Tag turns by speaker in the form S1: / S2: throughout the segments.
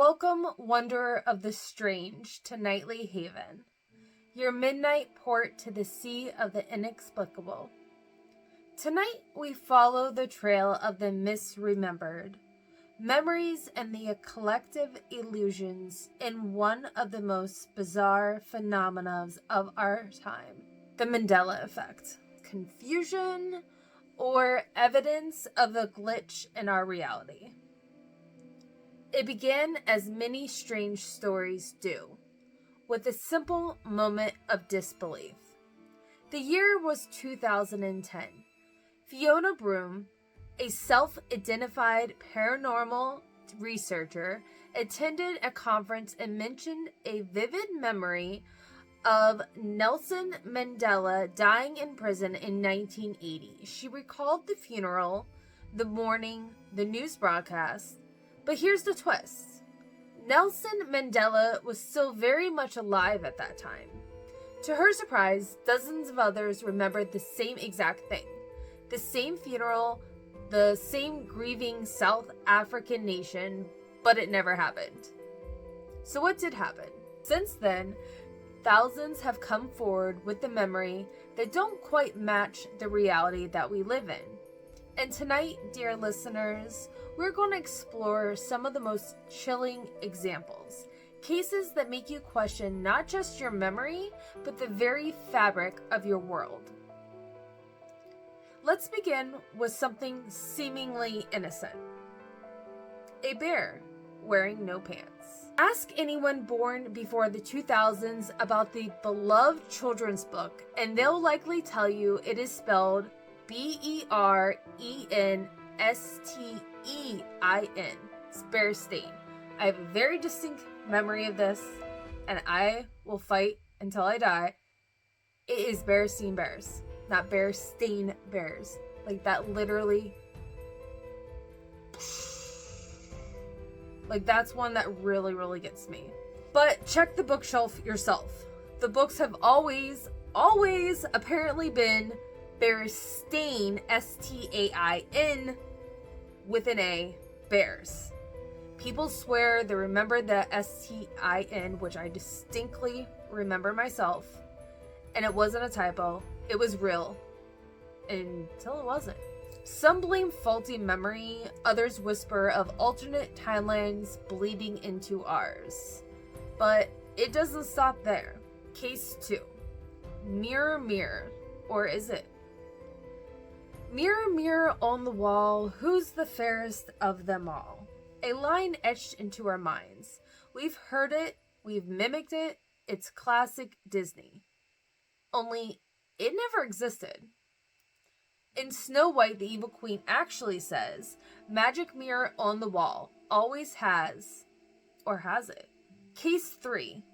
S1: Welcome, wanderer of the strange, to Nightly Haven, your midnight port to the sea of the inexplicable. Tonight we follow the trail of the misremembered, memories and the collective illusions in one of the most bizarre phenomena of our time, the Mandela Effect. Confusion or evidence of a glitch in our reality. It began as many strange stories do, with a simple moment of disbelief. The year was 2010. Fiona Broom, a self-identified paranormal researcher, attended a conference and mentioned a vivid memory of Nelson Mandela dying in prison in 1980. She recalled the funeral, the mourning, the news broadcast. But here's the twist. Nelson Mandela was still very much alive at that time. To her surprise, dozens of others remembered the same exact thing. The same funeral, the same grieving South African nation, but it never happened. So what did happen? Since then, thousands have come forward with the memory that don't quite match the reality that we live in. And tonight, dear listeners, we're going to explore some of the most chilling examples, cases that make you question not just your memory, but the very fabric of your world. Let's begin with something seemingly innocent. A bear wearing no pants. Ask anyone born before the 2000s about the beloved children's book, and they'll likely tell you it is spelled Berenstein. It's Berenstein. I have a very distinct memory of this, and I will fight until I die. It is Berenstein Bears, not Berenstein Bears. Like that literally. Like that's one that really, really gets me. But check the bookshelf yourself. The books have always apparently been Berenstein, Stain, with an A, bears. People swear they remember the Stin, which I distinctly remember myself, and it wasn't a typo, it was real, until it wasn't. Some blame faulty memory, others whisper of alternate timelines bleeding into ours. But it doesn't stop there. Case 2. Mirror, mirror, or is it? Mirror, mirror on the wall, who's the fairest of them all? A line etched into our minds. We've heard it, we've mimicked it, it's classic Disney. Only, it never existed. In Snow White, the evil queen actually says, magic mirror on the wall, always has, or has it? Case 3,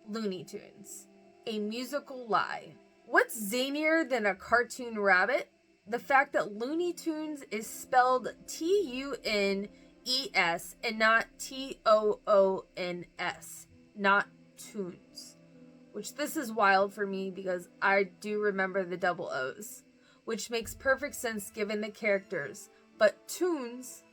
S1: Looney Tunes. A musical lie. What's zanier than a cartoon rabbit? The fact that Looney Tunes is spelled Tunes and not Toons, not tunes. Which this is wild for me because I do remember the double O's, which makes perfect sense given the characters, but tunes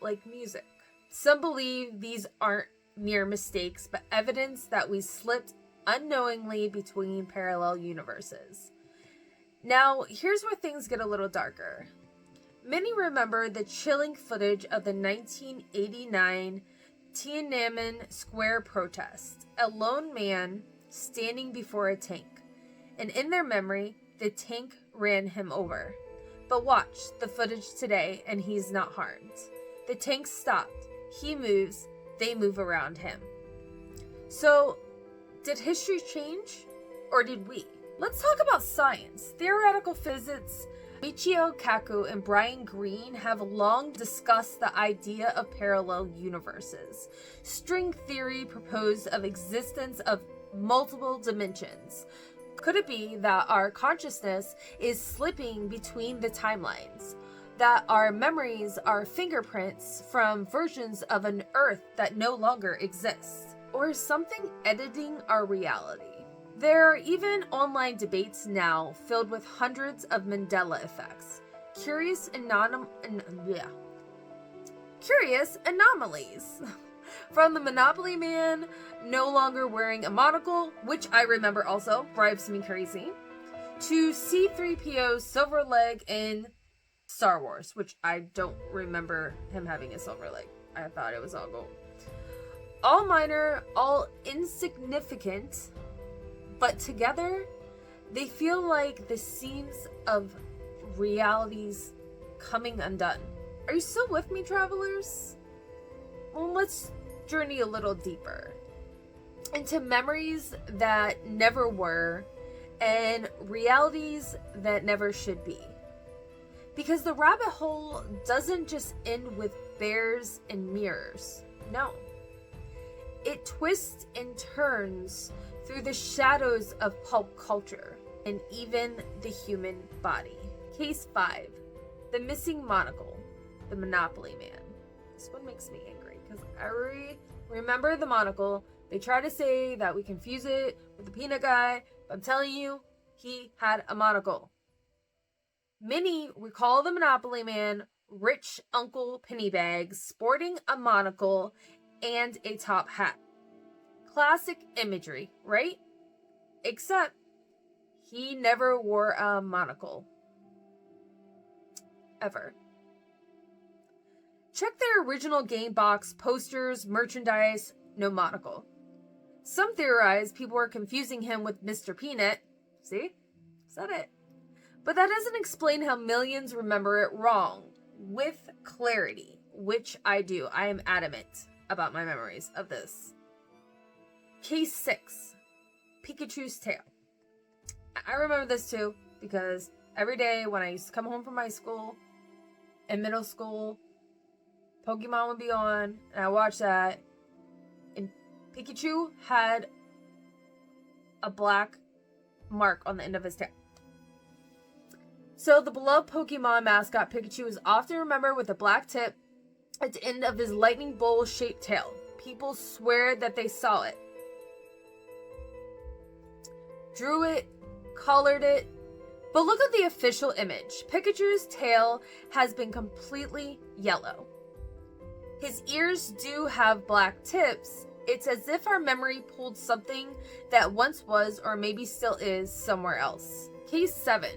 S1: like music. Some believe these aren't mere mistakes, but evidence that we slipped unknowingly between parallel universes. Now, here's where things get a little darker. Many remember the chilling footage of the 1989 Tiananmen Square protest, a lone man standing before a tank, and in their memory, the tank ran him over. But watch the footage today and he's not harmed. The tank stopped, he moves, they move around him. So, did history change, or did we? Let's talk about science. Theoretical physics, Michio Kaku and Brian Greene have long discussed the idea of parallel universes. String theory proposed of existence of multiple dimensions. Could it be that our consciousness is slipping between the timelines? That our memories are fingerprints from versions of an Earth that no longer exists? Or is something editing our reality? There are even online debates now filled with hundreds of Mandela effects, curious anomalies. From the Monopoly Man no longer wearing a monocle, which I remember also drives me crazy, to C-3PO's silver leg in Star Wars, which I don't remember him having a silver leg. I thought it was all gold. All minor, all insignificant, but together they feel like the seams of reality's coming undone. Are you still with me, travelers? Well, let's journey a little deeper into memories that never were and realities that never should be. Because the rabbit hole doesn't just end with bears and mirrors. No. It twists and turns through the shadows of pulp culture and even the human body. Case 5. The missing monocle. The Monopoly Man. This one makes me angry because I remember the monocle. They try to say that we confuse it with the peanut guy, but I'm telling you, he had a monocle. Many recall the Monopoly Man, rich Uncle Pennybags, sporting a monocle and a top hat. Classic imagery, right? Except he never wore a monocle. Ever. Check their original game box, posters, merchandise, no monocle. Some theorize people were confusing him with Mr. Peanut. See? Said it. But that doesn't explain how millions remember it wrong, with clarity, which I do. I am adamant about my memories of this. Case 6. Pikachu's tail. I remember this too, because every day when I used to come home from high school, in middle school, Pokemon would be on, and I watched that, and Pikachu had a black mark on the end of his tail. So the beloved Pokemon mascot Pikachu is often remembered with a black tip at the end of his lightning bolt-shaped tail. People swear that they saw it, drew it, colored it, but look at the official image. Pikachu's tail has been completely yellow. His ears do have black tips. It's as if our memory pulled something that once was, or maybe still is, somewhere else. Case 7.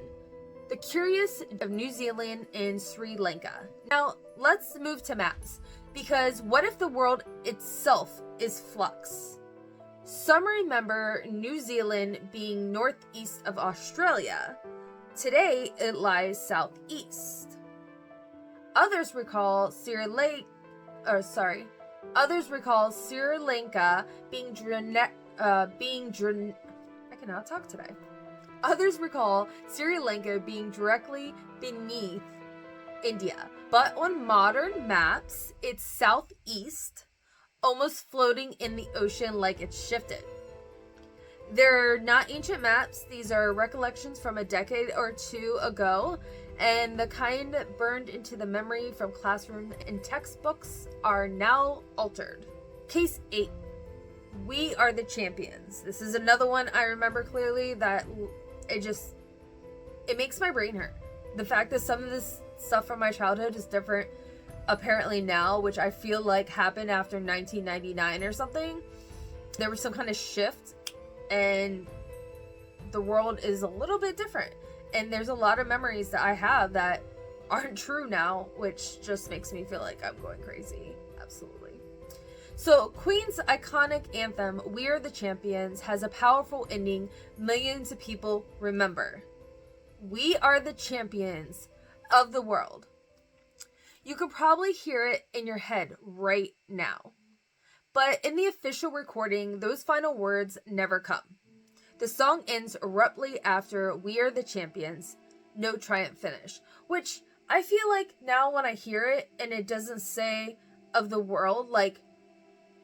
S1: The Curious of New Zealand and Sri Lanka. Now, let's move to maps, because what if the world itself is flux? Some remember New Zealand being northeast of Australia. Today, it lies southeast. Others recall Sri Lanka being I cannot talk today. Others recall Sri Lanka being directly beneath India, but on modern maps, it's southeast, almost floating in the ocean like it's shifted. They're not ancient maps. These are recollections from a decade or two ago, and the kind burned into the memory from classroom and textbooks are now altered. Case 8. We Are the Champions. This is another one I remember clearly that it makes my brain hurt. The fact that some of this stuff from my childhood is different apparently now, which I feel like happened after 1999 or something. There was some kind of shift and the world is a little bit different. And there's a lot of memories that I have that aren't true now, which just makes me feel like I'm going crazy. Absolutely. So Queen's iconic anthem, We Are the Champions, has a powerful ending millions of people remember. We are the champions of the world. You could probably hear it in your head right now. But in the official recording, those final words never come. The song ends abruptly after We Are the Champions, no triumph finish. Which I feel like now when I hear it and it doesn't say of the world, like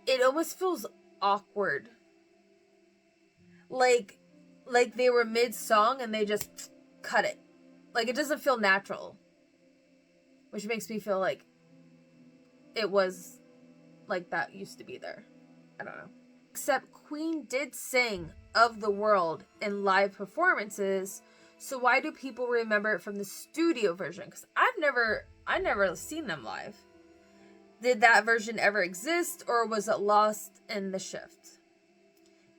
S1: it almost feels awkward. Like they were mid-song and they just cut it. Like it doesn't feel natural. Which makes me feel like it was like that used to be there. I don't know. Except Queen did sing Of the World in live performances, so why do people remember it from the studio version? Because I never seen them live. Did that version ever exist, or was it lost in the shift?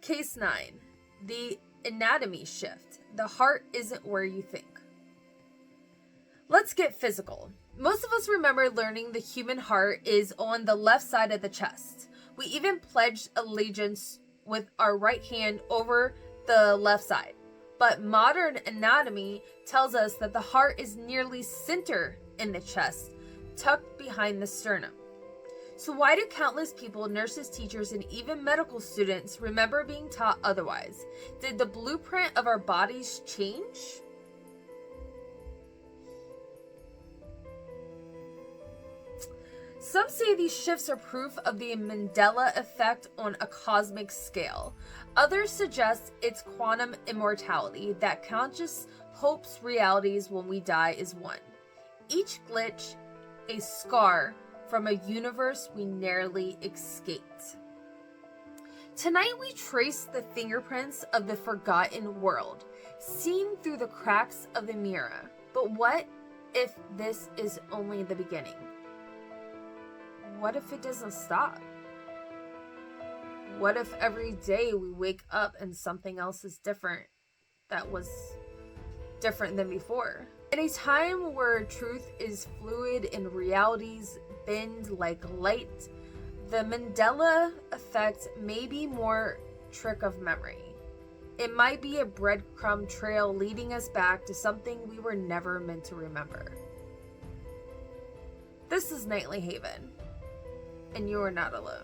S1: Case 9. The anatomy shift. The heart isn't where you think. Let's get physical. Most of us remember learning the human heart is on the left side of the chest. We even pledged allegiance with our right hand over the left side. But modern anatomy tells us that the heart is nearly center in the chest, tucked behind the sternum. So why do countless people, nurses, teachers, and even medical students remember being taught otherwise? Did the blueprint of our bodies change? Some say these shifts are proof of the Mandela effect on a cosmic scale. Others suggest it's quantum immortality, that conscious hopes realities when we die is one. Each glitch, a scar from a universe we narrowly escaped. Tonight we trace the fingerprints of the forgotten world, seen through the cracks of the mirror. But what if this is only the beginning? What if it doesn't stop? What if every day we wake up and something else is different that was different than before? In a time where truth is fluid and realities bend like light, the Mandela effect may be more trick of memory. It might be a breadcrumb trail leading us back to something we were never meant to remember. This is Nightly Haven, and you are not alone.